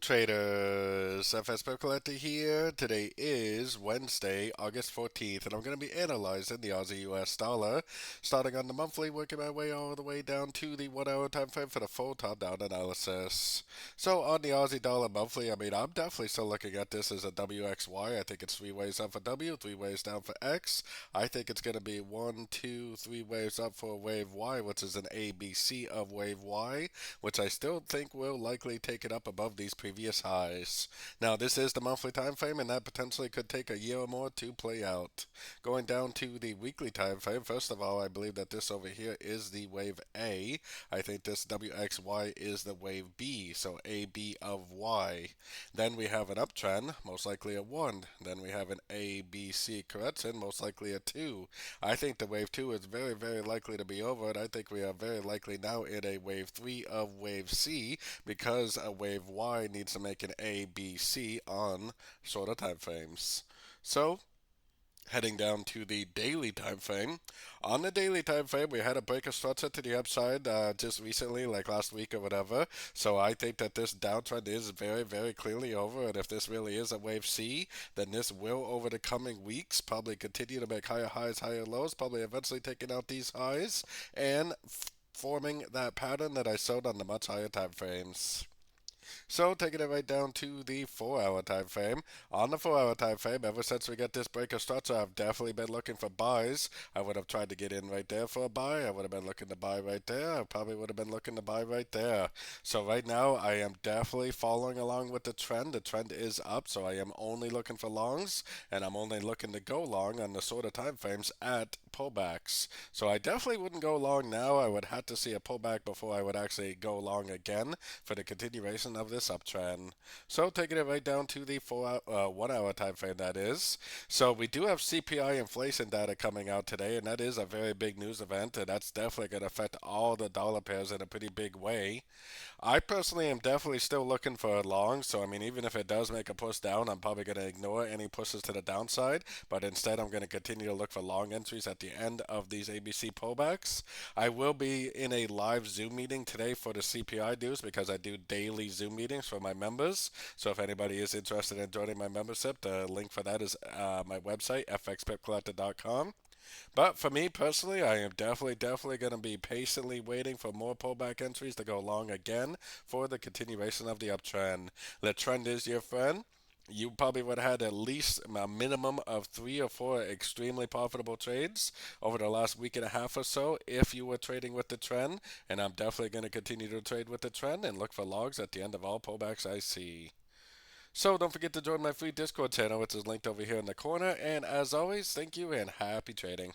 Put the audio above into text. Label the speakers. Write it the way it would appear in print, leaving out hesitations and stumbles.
Speaker 1: traders, FX Pip Collector here. Today is Wednesday, August 14th, and I'm going to be analyzing the Aussie US dollar, starting on the monthly, working my way all the way down to the 1 hour time frame for the full top-down analysis. So on the Aussie dollar monthly, I'm definitely still looking at this as a WXY. I think it's 3 waves up for W, 3 waves down for X. I think it's going to be 1, 2, 3 waves up for wave Y, which is an ABC of wave Y, which I still think will likely take it up above these previous highs. Now, this is the monthly time frame, and that potentially could take a year or more to play out. Going down to the weekly time frame, first of all, I believe that this over here is the wave A. I think this WXY is the wave B, so AB of Y. Then we have an uptrend, most likely a 1. Then we have an ABC correction, most likely a 2. I think the wave 2 is very, very likely to be over, and I think we are very likely now in a wave 3 of wave C, because a wave Y needs to make an ABC on shorter time frames. So, heading down to the daily time frame. On the daily time frame, we had a break of structure to the upside just recently, like last week or whatever. So I think that this downtrend is very, very clearly over. And if this really is a wave C, then this will, over the coming weeks, probably continue to make higher highs, higher lows, probably eventually taking out these highs and forming that pattern that I showed on the much higher time frames. So taking it right down to the 4 hour time frame. On the 4 hour time frame, ever since we got this break of structure, I've definitely been looking for buys. I would have tried to get in right there for a buy. I would have been looking to buy right there. I probably would have been looking to buy right there. So right now, I am definitely following along with the trend. The trend is up, so I am only looking for longs, and I'm only looking to go long on the shorter time frames at pullbacks. So I definitely wouldn't go long now. I would have to see a pullback before I would actually go long again for the continuation of this uptrend. So taking it right down to the 1 hour time frame, that is. So we do have CPI inflation data coming out today, and that is a very big news event, and that's definitely going to affect all the dollar pairs in a pretty big way. I personally am definitely still looking for a long, so even if it does make a push down, I'm probably going to ignore any pushes to the downside, but instead I'm going to continue to look for long entries at the end of these ABC pullbacks. I will be in a live Zoom meeting today for the CPI dues, because I do daily Zoom meetings for my members. So if anybody is interested in joining my membership, the link for that is my website, fxpipcollector.com. But for me personally, I am definitely going to be patiently waiting for more pullback entries to go long again for the continuation of the uptrend. The trend is your friend. You probably would have had at least a minimum of 3 or 4 extremely profitable trades over the last week and a half or so if you were trading with the trend. And I'm definitely going to continue to trade with the trend and look for logs at the end of all pullbacks I see. So don't forget to join my free Discord channel, which is linked over here in the corner. And as always, thank you and happy trading.